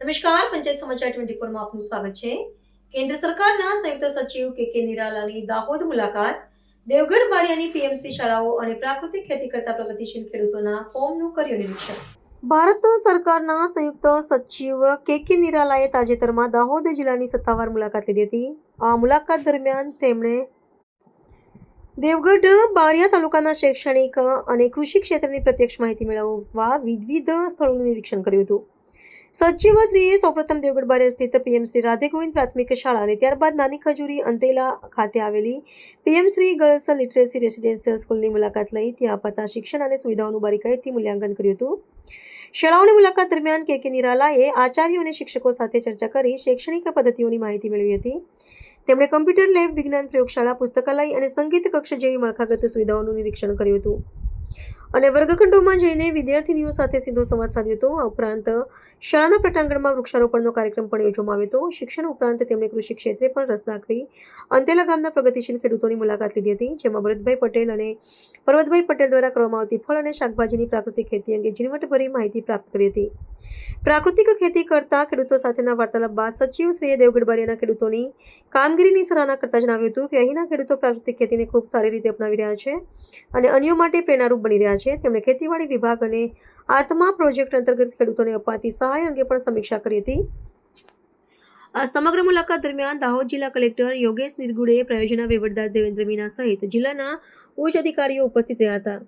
નમસ્કાર, પંચાયત સમાચાર 24 માં આપનું સ્વાગત છે. કેન્દ્ર સરકારના સંયુક્ત સચિવ કે નિરાલાની દાહોદ મુલાકાત, દેવગઢ બારિયાની પીએમસી શાળાઓ અને પ્રાકૃતિક ખેતી કરતા પ્રગતિશીલ ખેડૂતોના ફોર્મનું કર્યું નિરીક્ષણ. ભારત સરકારના સંયુક્ત સચિવ કે નિરાલાએ તાજેતરમાં દાહોદ જિલ્લાની સત્તાવાર મુલાકાત લીધી હતી. આ મુલાકાત દરમિયાન તેમણે દેવગઢ બારિયા તાલુકાના શૈક્ષણિક અને કૃષિ ક્ષેત્રની પ્રત્યક્ષ માહિતી મેળવવા વિવિધ સ્થળોનું નિરીક્ષણ કર્યું હતું. સચિવશ્રીએ સૌપ્રથમ દેવગઢ બારિયા સ્થિત પીએમશ્રી રાધે ગોવિંદ પ્રાથમિક શાળા અને ત્યારબાદ નાની ખજૂરી અંતેલા ખાતે આવેલી પીએમશ્રી ગર્લ્સ લિટરેસી રેસિડેન્શિયલ સ્કૂલની મુલાકાત લઈ ત્યાં અપાતા શિક્ષણ અને સુવિધાઓનું બારીકાઈથી મૂલ્યાંકન કર્યું હતું. શાળાઓની મુલાકાત દરમિયાન કે નિરાલાએ આચાર્યો અને શિક્ષકો સાથે ચર્ચા કરી શૈક્ષણિક પદ્ધતિઓની માહિતી મેળવી હતી. તેમણે કમ્પ્યુટર લેબ, વિજ્ઞાન પ્રયોગશાળા, પુસ્તકાલય અને સંગીત કક્ષ જેવી માળખાગત સુવિધાઓનું નિરીક્ષણ કર્યું હતું અને વર્ગખંડોમાં જઈને વિદ્યાર્થીનીઓ સાથે સીધો સંવાદ સાધ્યો હતો. આ ઉપરાંત શાળાના પટાંગણમાં વૃક્ષારોપણનો કાર્યક્રમ પણ યોજવામાં આવ્યો હતો. શિક્ષણ ઉપરાંત તેમણે કૃષિ ક્ષેત્રે પણ રસ દાખવી અંતેલા ગામના પ્રગતિશીલ ખેડૂતોની મુલાકાત લીધી હતી, જેમાં ભરતભાઈ પટેલ અને પર્વતભાઈ પટેલ દ્વારા કરવામાં આવતી ફળ અને શાકભાજીની પ્રાકૃતિક ખેતી અંગે ઝીણવટભરી માહિતી પ્રાપ્ત કરી હતી. પ્રાકૃતિક ખેતી કરતા ખેડૂતો સાથેના વાર્તાલાપ બાદ સચિવશ્રીએ દેવગઢ બારિયાના ખેડૂતોની કામગીરીની સરાહના કરતા જણાવ્યું હતું કે અહીંના ખેડૂતો પ્રાકૃતિક ખેતીને ખૂબ સારી રીતે અપનાવી રહ્યા છે અને અન્યો માટે પ્રેરણારૂપ બની રહ્યા છે. તેમણે ખેતીવાડી વિભાગ અને આત્મા પ્રોજેક્ટ અંતર્ગત ખેડૂતોને અપાતી સહાય અંગે પણ સમીક્ષા કરી હતી. આ સમગ્ર મુલાકાત દરમિયાન દાહોદ જિલ્લા કલેક્ટર યોગેશ નિરગુડે, પ્રાયોજના વહીવટદાર દેવેન્દ્ર મીના સહિત જિલ્લાના ઉચ્ચ અધિકારીઓ ઉપસ્થિત રહ્યા હતા.